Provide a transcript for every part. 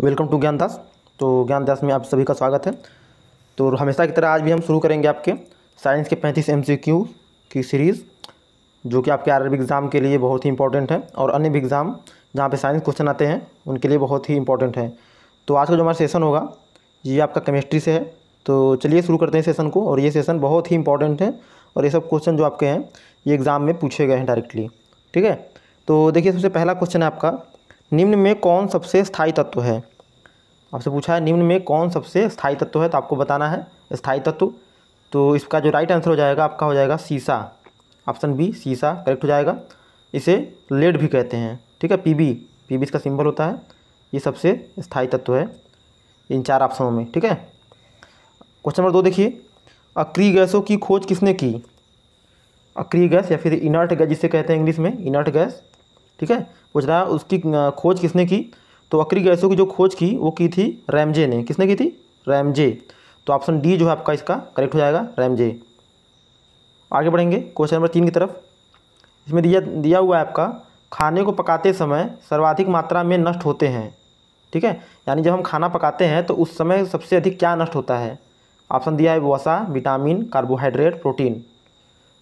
Welcome to Gyandas. तो ज्ञानदास में आप सभी का स्वागत है। तो हमेशा की तरह आज भी हम शुरू करेंगे आपके साइंस के 35 MCQ की सीरीज़, जो कि आपके आरआरबी एग्ज़ाम के लिए बहुत ही इंपॉर्टेंट है और अन्य भी एग्ज़ाम जहाँ पे साइंस क्वेश्चन आते हैं उनके लिए बहुत ही इंपॉर्टेंट है। तो आज का जो हमारा सेशन होगा ये आपका केमिस्ट्री से है। तो चलिए शुरू करते हैं सेशन को। और ये सेशन बहुत ही इंपॉर्टेंट है और ये सब क्वेश्चन जो आपके हैं ये एग्ज़ाम में पूछे गए हैं डायरेक्टली। ठीक है, तो देखिए सबसे पहला क्वेश्चन है आपका, निम्न में कौन सबसे स्थायी तत्व है। आपसे पूछा है निम्न में कौन सबसे स्थायी तत्व है, तो आपको बताना है स्थायी तत्व। तो इसका जो राइट आंसर हो जाएगा आपका हो जाएगा सीसा। ऑप्शन बी सीसा करेक्ट हो जाएगा। इसे लेड भी कहते हैं। ठीक है, पीबी इसका सिंबल होता है। ये सबसे स्थायी तत्व है इन चार ऑप्शनों में। ठीक है, क्वेश्चन नंबर 2 देखिए, अक्रिय गैसों की खोज किसने की। अक्रिय गैस या फिर इनर्ट गैस जिसे कहते हैं इंग्लिश में इनर्ट गैस। ठीक है, पूछ रहा है उसकी खोज किसने की। तो अक्रिय गैसों की जो खोज की वो की थी रैमजे ने। किसने की थी? रैमजे। तो ऑप्शन डी जो है आपका इसका करेक्ट हो जाएगा, रैमजे। आगे बढ़ेंगे क्वेश्चन नंबर 3 की तरफ। इसमें दिया हुआ है आपका, खाने को पकाते समय सर्वाधिक मात्रा में नष्ट होते हैं। ठीक है, यानी जब हम खाना पकाते हैं तो उस समय सबसे अधिक क्या नष्ट होता है। ऑप्शन दिया है वसा, विटामिन, कार्बोहाइड्रेट, प्रोटीन।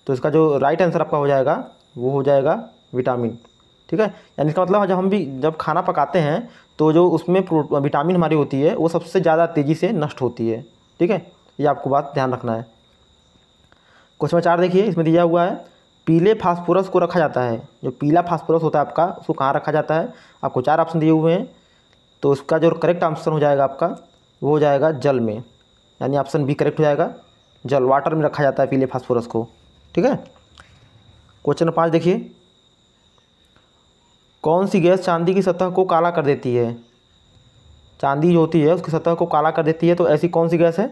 तो इसका जो राइट आंसर आपका हो जाएगा वो हो जाएगा विटामिन। ठीक है, यानी इसका मतलब जब खाना पकाते हैं तो जो उसमें विटामिन हमारी होती है वो सबसे ज़्यादा तेज़ी से नष्ट होती है। ठीक है, ये आपको बात ध्यान रखना है। क्वेश्चन नंबर 4 देखिए, इसमें दिया हुआ है, पीले फास्फोरस को रखा जाता है। जो पीला फास्फोरस होता है आपका उसको कहाँ रखा जाता है। आपको 4 ऑप्शन दिए हुए हैं। तो उसका जो करेक्ट आंसर हो जाएगा आपका वो हो जाएगा जल में, यानी ऑप्शन बी करेक्ट हो जाएगा। जल, वाटर में रखा जाता है पीले फास्फोरस को। ठीक है, क्वेश्चन नंबर 5 देखिए, कौन सी गैस चांदी की सतह को काला कर देती है। चांदी जो होती है उसकी सतह को काला कर देती है, तो ऐसी कौन सी गैस है।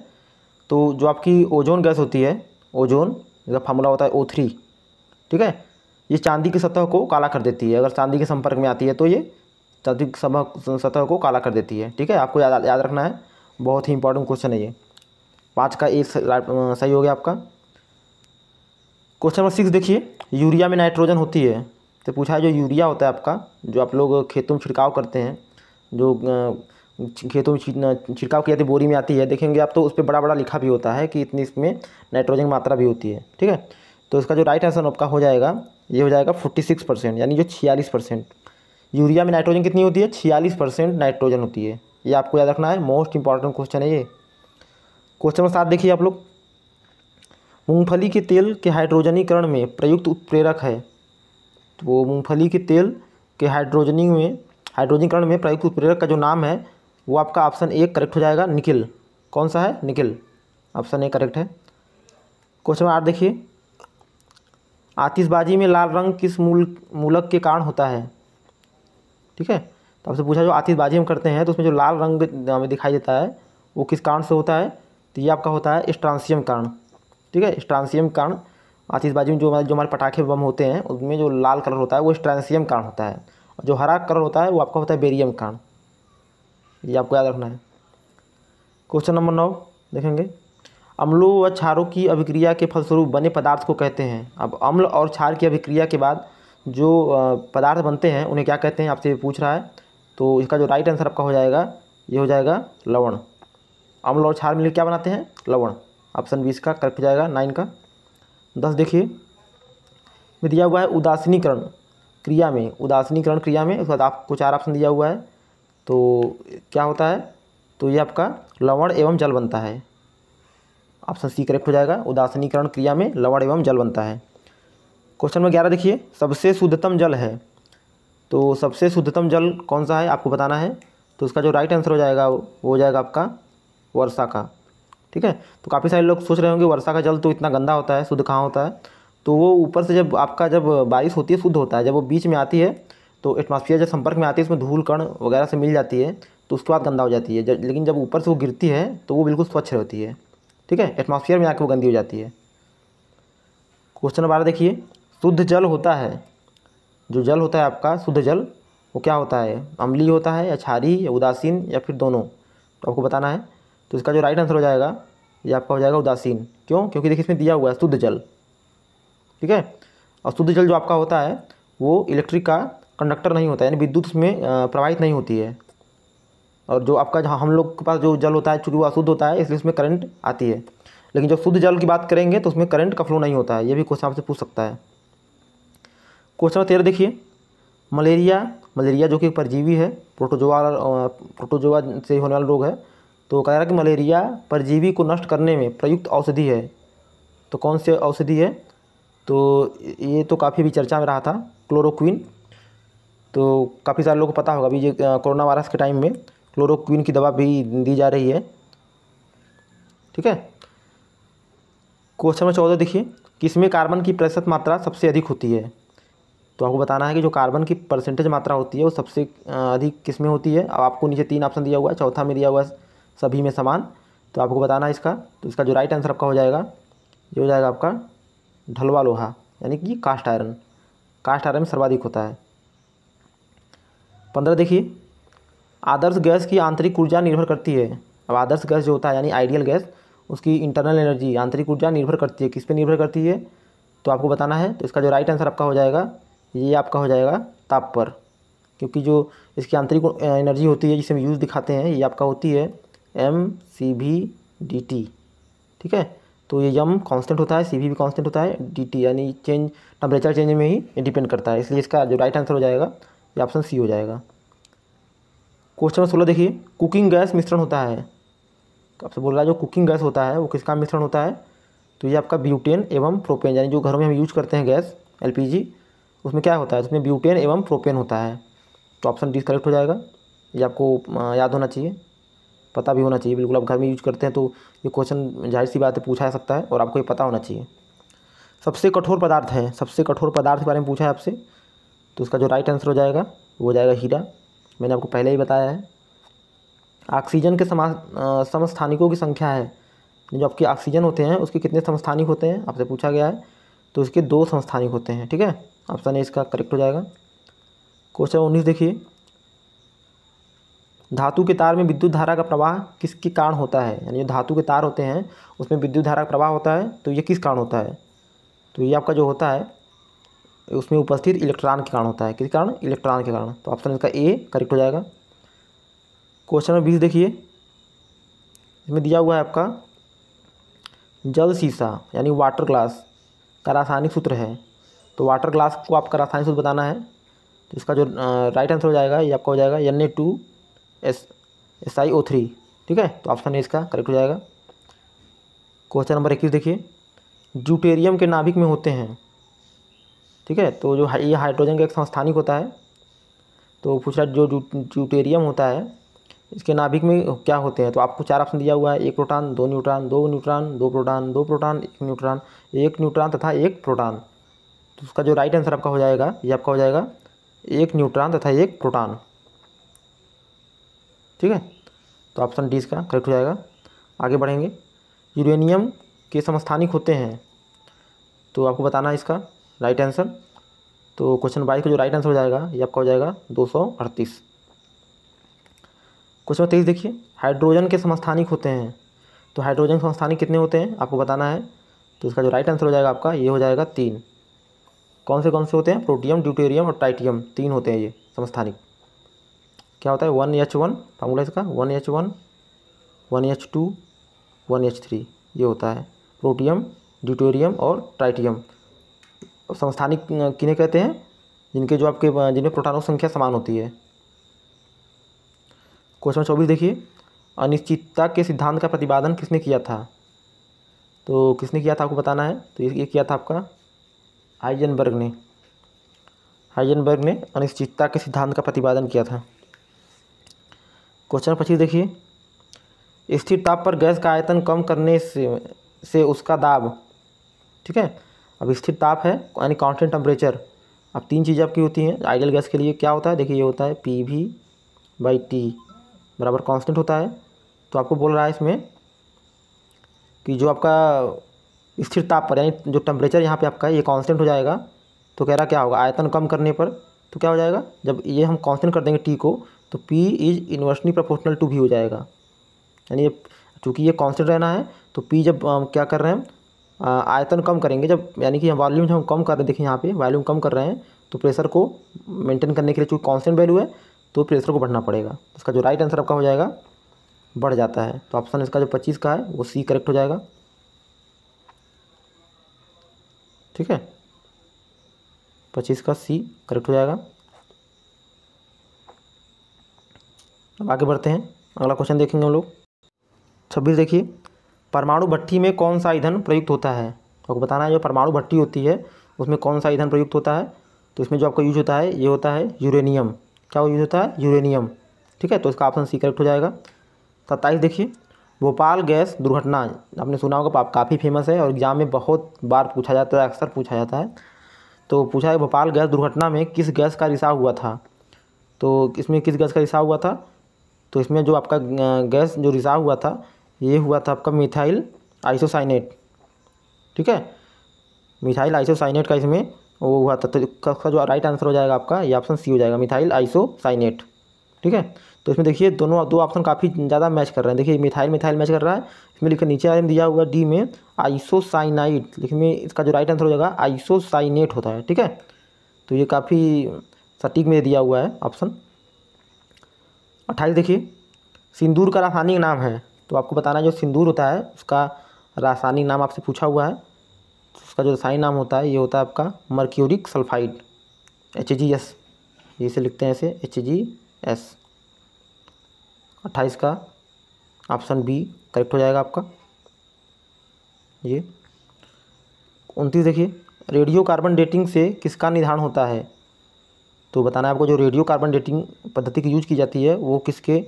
तो जो आपकी ओजोन गैस होती है, ओजोन इसका फार्मूला होता है O3। ठीक है, ये चांदी की सतह को काला कर देती है। अगर चांदी के संपर्क में आती है तो ये चांदी की सतह को काला कर देती है। ठीक है, आपको याद रखना है, बहुत ही इंपॉर्टेंट क्वेश्चन है ये। 5 का एक सही हो गया आपका। क्वेश्चन नंबर 6 देखिए, यूरिया में नाइट्रोजन होती है। तो पूछा है जो यूरिया होता है आपका, जो आप लोग खेतों में छिड़काव करते हैं, जो खेतों में छिड़काव की जाती बोरी में आती है, देखेंगे आप तो उस पर बड़ा बड़ा लिखा भी होता है कि इतनी इसमें नाइट्रोजन की मात्रा भी होती है। ठीक है, तो इसका जो राइट आंसर आपका हो जाएगा ये हो जाएगा 46%, यानी जो 46%। यूरिया में नाइट्रोजन कितनी होती है? 46% नाइट्रोजन होती है। ये आपको याद रखना है, मोस्ट इंपॉर्टेंट क्वेश्चन है ये। क्वेश्चन नंबर 7 देखिए आप लोग, मूंगफली के तेल के हाइड्रोजनीकरण में प्रयुक्त उत्प्रेरक है। तो वो मूंगफली के तेल के हाइड्रोजनीकरण में प्रयुक्त उत्प्रेरक का जो नाम है वो आपका ऑप्शन ए करेक्ट हो जाएगा, निकिल। कौन सा है? निकिल। ऑप्शन ए करेक्ट है। क्वेश्चन नंबर 8 देखिए, आतिशबाजी में लाल रंग किस मूलक के कारण होता है। ठीक है, तो आपसे पूछा जो आतिशबाजी हम करते हैं तो उसमें जो लाल रंग हमें दिखाई देता है वो किस कारण से होता है। तो ये आपका होता है स्ट्रांसियम कारण। ठीक है, स्ट्रांसियम कारण आतिशबाजी में जो हमारे पटाखे बम होते हैं उनमें जो लाल कलर होता है वो स्ट्रांसियम कारण होता है, और जो हरा कलर होता है वो आपका होता है बेरियम कारण। ये आपको याद रखना है। क्वेश्चन नंबर 9 देखेंगे, अम्लों व क्षारों की अभिक्रिया के फलस्वरूप बने पदार्थ को कहते हैं। अब अम्ल और क्षार की अभिक्रिया के बाद जो पदार्थ बनते हैं उन्हें क्या कहते हैं, आपसे पूछ रहा है। तो इसका जो राइट आंसर आपका हो जाएगा ये हो जाएगा लवण। अम्ल और क्षार मिलकर क्या बनाते हैं? लवण। ऑप्शन 20 का करेक्ट हो जाएगा, 9 का। 10 देखिए, में दिया हुआ है उदासीनीकरण क्रिया में। उदासीनीकरण क्रिया में उसके बाद आपको 4 ऑप्शन दिया हुआ है। तो क्या होता है? तो ये आपका लवण एवं जल बनता है। ऑप्शन सी करेक्ट हो जाएगा, उदासीनीकरण क्रिया में लवण एवं जल बनता है। क्वेश्चन नंबर 11 देखिए, सबसे शुद्धतम जल है। तो सबसे शुद्धतम जल कौन सा है आपको बताना है। तो उसका जो राइट आंसर हो जाएगा वो हो जाएगा आपका वर्षा का। ठीक है, तो काफ़ी सारे लोग सोच रहे होंगे वर्षा का जल तो इतना गंदा होता है, शुद्ध कहाँ होता है। तो वो ऊपर से जब बारिश होती है शुद्ध होता है, जब वो बीच में आती है तो एटमॉस्फेयर जब संपर्क में आती है उसमें धूल कण वगैरह से मिल जाती है तो उसके बाद गंदा हो जाती है। लेकिन जब ऊपर से वो गिरती है तो वो बिल्कुल स्वच्छ रहती है। ठीक है, एटमॉस्फेयर में आके वो गंदी हो जाती है। क्वेश्चन नंबर 12 देखिए, शुद्ध जल होता है, जो जल होता है आपका शुद्ध जल वो क्या होता है? अम्लीय होता है या क्षारीय या उदासीन या फिर दोनों। तो आपको बताना है। तो इसका जो राइट आंसर हो जाएगा ये आपका हो जाएगा उदासीन। क्यों? क्योंकि देखिए इसमें दिया हुआ है शुद्ध जल। ठीक है, और शुद्ध जल जो आपका होता है वो इलेक्ट्रिक का कंडक्टर नहीं होता है, यानी विद्युत उसमें प्रवाहित नहीं होती है। और जो आपका जहाँ हम लोग के पास जो जल होता है चूँकि वो अशुद्ध होता है, इसलिए उसमें करंट आती है। लेकिन जब शुद्ध जल की बात करेंगे तो उसमें करंट का फ्लो नहीं होता है। ये भी क्वेश्चन आपसे पूछ सकता है। क्वेश्चन नंबर 13 देखिए, मलेरिया जो कि एक परजीवी है, प्रोटोजोआ से होने वाला रोग है। तो कह रहा है कि मलेरिया परजीवी को नष्ट करने में प्रयुक्त औषधि है। तो कौन सी औषधि है? तो ये तो काफ़ी भी चर्चा में रहा था, क्लोरोक्विन। तो काफ़ी सारे लोगों को पता होगा, अभी ये कोरोना वायरस के टाइम में क्लोरोक्विन की दवा भी दी जा रही है। ठीक है। क्वेश्चन नंबर 14 देखिए, किसमें कार्बन की प्रतिशत मात्रा सबसे अधिक होती है? तो आपको बताना है कि जो कार्बन की परसेंटेज मात्रा होती है वो सबसे अधिक किस में होती है। अब आपको नीचे 3 ऑप्शन दिया हुआ है, चौथा में दिया हुआ है सभी में समान। तो आपको बताना है इसका। तो इसका जो राइट आंसर आपका हो जाएगा, ये हो जाएगा आपका ढलवा लोहा, यानी कि कास्ट आयरन। कास्ट आयरन में सर्वाधिक होता है। 15 देखिए, आदर्श गैस की आंतरिक ऊर्जा निर्भर करती है। अब आदर्श गैस जो होता है यानी आइडियल गैस, उसकी इंटरनल एनर्जी आंतरिक ऊर्जा निर्भर करती है, किस पे निर्भर करती है? तो आपको बताना है। तो इसका जो राइट आंसर आपका हो जाएगा, ये आपका हो जाएगा ताप पर, क्योंकि जो इसकी आंतरिक एनर्जी होती है जिसे हम यूज़ दिखाते हैं, ये आपका होती है mCV/dt। ठीक है। तो ये m कांस्टेंट होता है, CV भी कांस्टेंट होता है, dt यानी चेंज टेम्परेचर चेंज में ही डिपेंड करता है, इसलिए इसका जो राइट आंसर हो जाएगा ये ऑप्शन सी हो जाएगा। क्वेश्चन नंबर 16 देखिए, कुकिंग गैस मिश्रण होता है। तो आपसे बोल रहा है जो कुकिंग गैस होता है वो किसका मिश्रण होता है? तो ये आपका ब्यूटेन एवं प्रोपेन, यानी जो घरों में हम यूज करते हैं गैस LPG, उसमें क्या होता है? उसमें ब्यूटेन एवं प्रोपेन होता है। तो ऑप्शन डी करेक्ट हो जाएगा। ये आपको याद होना चाहिए, पता भी होना चाहिए बिल्कुल। आप घर में यूज करते हैं तो ये क्वेश्चन जाहिर सी बात है पूछा जा सकता है और आपको ये पता होना चाहिए। सबसे कठोर पदार्थ है, सबसे कठोर पदार्थ के बारे में पूछा है आपसे। तो उसका जो राइट आंसर हो जाएगा वो हो जाएगा हीरा। मैंने आपको पहले ही बताया है। ऑक्सीजन के समस्थानिकों की संख्या है, जो आपके ऑक्सीजन होते हैं उसके कितने समस्थानिक होते हैं आपसे पूछा गया है। तो इसके 2 समस्थानिक होते हैं। ठीक है, ऑप्शन ए इसका करेक्ट हो जाएगा। क्वेश्चन 19 देखिए, धातु के तार में विद्युत धारा का प्रवाह किसके कारण होता है? यानी जो धातु के तार होते हैं उसमें विद्युत धारा का प्रवाह होता है, तो ये किस कारण होता है? तो ये आपका जो होता है उसमें उपस्थित इलेक्ट्रॉन के कारण होता है। किस कारण? इलेक्ट्रॉन के कारण। तो ऑप्शन इसका ए करेक्ट हो जाएगा। क्वेश्चन नंबर 20 देखिए, इसमें दिया हुआ है आपका जल शीशा यानी वाटर ग्लास का रासायनिक सूत्र है। तो वाटर ग्लास को आपका रासायनिक सूत्र बताना है। तो इसका जो राइट आंसर हो जाएगा ये आपका हो जाएगा Na2SiO3। ठीक है, तो ऑप्शन ए इसका करेक्ट हो जाएगा। क्वेश्चन नंबर 21 देखिए, ड्यूटेरियम के नाभिक में होते हैं। ठीक है, तो जो ये हाइड्रोजन का एक समस्थानिक होता है। तो पूछ रहा है जो ड्यूटेरियम होता है इसके नाभिक में क्या होते हैं? तो आपको 4 ऑप्शन दिया हुआ है, 1 proton, 2 neutron, 2 neutron, 2 proton, 2 proton, 1 neutron, 1 neutron तथा 1 प्रोटॉन। तो उसका जो राइट आंसर आपका हो जाएगा ये आपका हो जाएगा 1 न्यूट्रॉन तथा 1 प्रोटॉन। ठीक है, तो ऑप्शन डी इसका करेक्ट हो जाएगा। आगे बढ़ेंगे, यूरेनियम के समस्थानिक होते हैं। तो आपको बताना है इसका राइट आंसर। तो क्वेश्चन 22 का जो राइट आंसर हो जाएगा ये आपका हो जाएगा 238। क्वेश्चन 23 देखिए, हाइड्रोजन के समस्थानिक होते हैं। तो हाइड्रोजन समस्थानिक कितने होते हैं आपको बताना है। तो इसका जो राइट आंसर हो जाएगा आपका ये हो जाएगा 3। कौन से होते हैं? प्रोटियम, ड्यूटेरियम और ट्राइटियम, 3 होते हैं ये समस्थानिक। क्या होता है? 1H1 फार्मूला इसका, 1H1, 1H2, 1H3 ये होता है प्रोटियम, ड्यूटेरियम और ट्राइटियम। समस्थानिक किन्हें कहते हैं? जिनमें प्रोटॉनों की संख्या समान होती है। क्वेश्चन 24 देखिए, अनिश्चितता के सिद्धांत का प्रतिपादन किसने किया था? तो किसने किया था आपको बताना है। तो ये किया था आपका हाइजेनबर्ग ने अनिश्चितता के सिद्धांत का प्रतिपादन किया था। क्वेश्चन 25 देखिए, स्थिर ताप पर गैस का आयतन कम करने से उसका दाब। ठीक है, अब स्थिर ताप है यानी कांस्टेंट टेम्परेचर। अब 3 चीज़ें आपकी होती हैं आइडियल गैस के लिए। क्या होता है? देखिए ये होता है PV/T बराबर कांस्टेंट होता है। तो आपको बोल रहा है इसमें कि जो आपका स्थिर ताप पर यानी जो टेम्परेचर यहाँ पे आपका ये कांस्टेंट हो जाएगा। तो कह रहा क्या होगा आयतन कम करने पर? तो क्या हो जाएगा जब ये हम कांस्टेंट कर देंगे T को, तो P is inversely proportional to V हो जाएगा। यानी ये चूँकि ये कांस्टेंट रहना है तो P जब क्या कर रहे हैं आयतन कम करेंगे, जब यानी कि वॉल्यूम जब हम कम कर रहे हैं, देखिए यहाँ पे वॉल्यूम कम कर रहे हैं तो प्रेशर को मेंटेन करने के लिए चूँकि कांस्टेंट वैल्यू है तो प्रेशर को बढ़ना पड़ेगा। इसका जो राइट आंसर आपका हो जाएगा बढ़ जाता है। तो ऑप्शन इसका जो 25 का है वो सी करेक्ट हो जाएगा। ठीक है, 25 का सी करेक्ट हो जाएगा। अब आगे बढ़ते हैं, अगला क्वेश्चन देखेंगे हम लोग। 26 देखिए, परमाणु भट्ठी में कौन सा ईंधन प्रयुक्त होता है। आपको बताना है जो परमाणु भट्ठी होती है उसमें कौन सा ईंधन प्रयुक्त होता है। तो इसमें जो आपका यूज होता है ये होता है यूरेनियम। क्या यूज होता है? यूरेनियम। ठीक है, तो इसका ऑप्शन सी करेक्ट हो जाएगा। 27 देखिए, भोपाल गैस दुर्घटना, आपने सुना होगा, काफ़ी फेमस है और एग्जाम में बहुत बार पूछा जाता है, अक्सर पूछा जाता है। तो पूछा है भोपाल गैस दुर्घटना में किस गैस का रिसाव हुआ था। तो इसमें किस गैस का रिसाव हुआ था? तो इसमें जो आपका गैस जो रिसाव हुआ था ये हुआ था आपका मिथाइल आइसोसाइनेट। ठीक है, मिथाइल आइसोसाइनेट का इसमें वो हुआ था। तो इसका जो राइट आंसर हो जाएगा आपका ये ऑप्शन सी हो जाएगा, मिथाइल आइसोसाइनेट। ठीक है, तो इसमें देखिए दोनों दो ऑप्शन काफ़ी ज़्यादा मैच कर रहे हैं। देखिए मिथाइल मिथाइल मैच कर रहा है, इसमें लिखा नीचे आगे दिया हुआ डी में आइसोसाइनाइड, लेकिन इसका जो राइट आंसर हो जाएगा आइसोसाइनेट होता है। ठीक है, तो ये काफ़ी सटीक में दिया हुआ है ऑप्शन। 28 देखिए, सिंदूर का रासायनिक नाम है। तो आपको बताना है जो सिंदूर होता है उसका रासायनिक नाम आपसे पूछा हुआ है। तो उसका जो रासायनिक नाम होता है ये होता है आपका मर्क्यूरिक सल्फाइड, HgS, इसे लिखते हैं ऐसे HgS। 28 का ऑप्शन बी करेक्ट हो जाएगा आपका ये। 29 देखिए, रेडियो कार्बन डेटिंग से किसका निर्धारण होता है। तो बताना है आपको जो रेडियो कार्बन डेटिंग पद्धति की यूज की जाती है वो किसके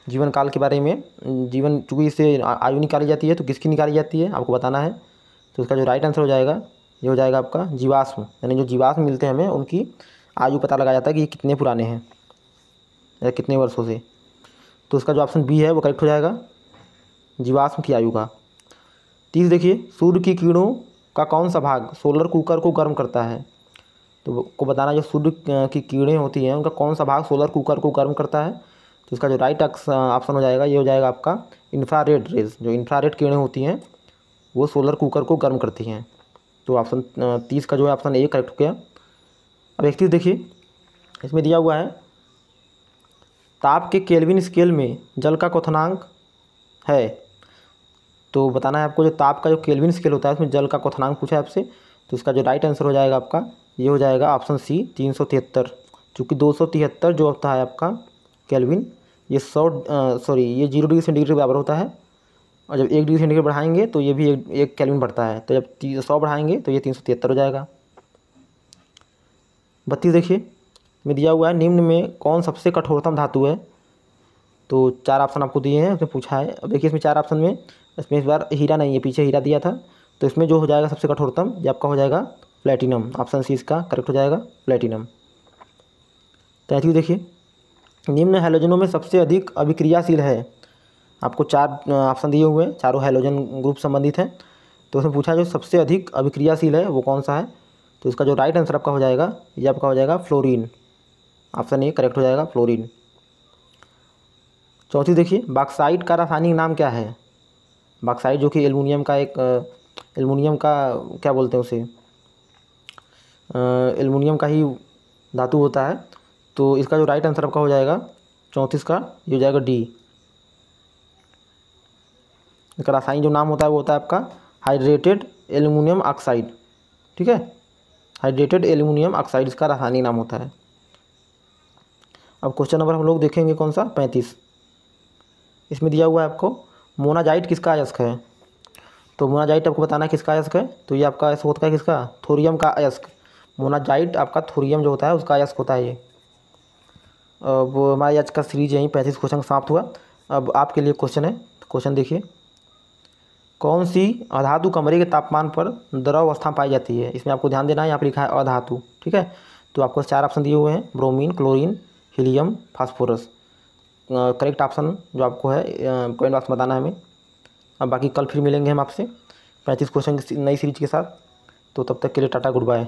जीवन काल के बारे में, जीवन चूँकि इससे आयु निकाली जाती है तो किसकी निकाली जाती है आपको बताना है। तो इसका जो राइट आंसर हो जाएगा ये हो जाएगा आपका जीवाश्म, यानी जो जीवाश्म मिलते हैं हमें उनकी आयु पता लगाया जाता है कि ये कितने पुराने हैं या कितने वर्षों से। तो इसका जो ऑप्शन बी है वो करेक्ट हो जाएगा, जीवाश्म की आयु का। 30 देखिए, सूर्य की किरणों का कौन सा भाग सोलर कुकर को गर्म करता है। तो को बताना जो सूर्य की किरणें होती हैं उनका कौन सा भाग सोलर कुकर को गर्म करता है। तो इसका जो राइट ऑप्शन हो जाएगा ये हो जाएगा आपका इंफ्रारेड रेज। जो इंफ्रारेड किरणें होती हैं वो सोलर कुकर को गर्म करती हैं। तो ऑप्शन 30 का जो है ऑप्शन ए करेक्ट हो गया। अब 31 देखिए, इसमें दिया हुआ है ताप के केल्विन स्केल में जल का क्वथनांक है। तो बताना है आपको जो ताप का जो केल्विन स्केल होता है उसमें जल का क्वथनांक पूछा है आपसे। तो इसका जो राइट आंसर हो जाएगा आपका ये हो जाएगा ऑप्शन सी 373। चूँकि 273 जो होता है आपका केल्विन ये 0 डिग्री सेंटीग्रेड के बराबर होता है, और जब 1 डिग्री सेंटीग्रेड बढ़ाएंगे तो ये भी एक केल्विन बढ़ता है। तो जब 100 बढ़ाएंगे तो ये 373 हो जाएगा। 32 देखिए, में दिया हुआ है निम्न में कौन सबसे कठोरतम धातु है। तो 4 ऑप्शन आपको दिए हैं, उसमें पूछा है। अब देखिए इसमें 4 ऑप्शन में इसमें इस बार हीरा नहीं है, पीछे हीरा दिया था। तो इसमें जो हो जाएगा सबसे कठोरतम ये आपका हो जाएगा प्लेटिनम। ऑप्शन सी इसका करेक्ट हो जाएगा, प्लेटिनम। 33 देखिए, निम्न हैलोजनों में सबसे अधिक अभिक्रियाशील है। आपको 4 ऑप्शन दिए हुए हैं, चारों हैलोजन ग्रुप संबंधित हैं। तो उसमें पूछा जो सबसे अधिक अभिक्रियाशील है वो कौन सा है। तो इसका जो राइट आंसर आपका हो जाएगा ये आपका हो जाएगा फ्लोरीन। ऑप्शन ए करेक्ट हो जाएगा, फ्लोरीन। 34 देखिए, बॉक्साइट का रासायनिक नाम क्या है। बॉक्साइट जो कि एल्युमिनियम का क्या बोलते हैं उसे, एल्युमिनियम का ही धातु होता है। तो इसका जो राइट आंसर आपका हो जाएगा 34 का ये हो जाएगा डी। इसका रासायनिक जो नाम होता है वो होता है आपका हाइड्रेटेड एल्युमिनियम ऑक्साइड। ठीक है, हाइड्रेटेड एल्युमिनियम ऑक्साइड इसका रासायनिक नाम होता है। अब क्वेश्चन नंबर हम लोग देखेंगे कौन सा 35। इसमें दिया हुआ है आपको मोनाजाइट किसका अयस्क है। तो मोनाजाइट आपको बताना है किसका अयस्क है। तो ये आपका अयस्क होता है किसका, थोरियम का अयस्क। मोनाजाइट आपका थोरियम जो होता है उसका अयस्क होता है ये। वो हमारी आज का सीरीज यहीं 35 क्वेश्चन समाप्त हुआ। अब आपके लिए क्वेश्चन है, क्वेश्चन देखिए, कौन सी अधातु कमरे के तापमान पर द्रव अवस्था पाई जाती है। इसमें आपको ध्यान देना है, यहाँ पर लिखा है अधातु। ठीक है, तो आपको 4 ऑप्शन दिए हुए हैं, bromine, chlorine, helium, phosphorus. Correct option जो आपको है कमेंट बॉक्स में बताना है हमें। अब बाकी कल फिर मिलेंगे हम आपसे 35 क्वेश्चन की नई सीरीज के साथ। तो तब तक के लिए टाटा, गुड बाय।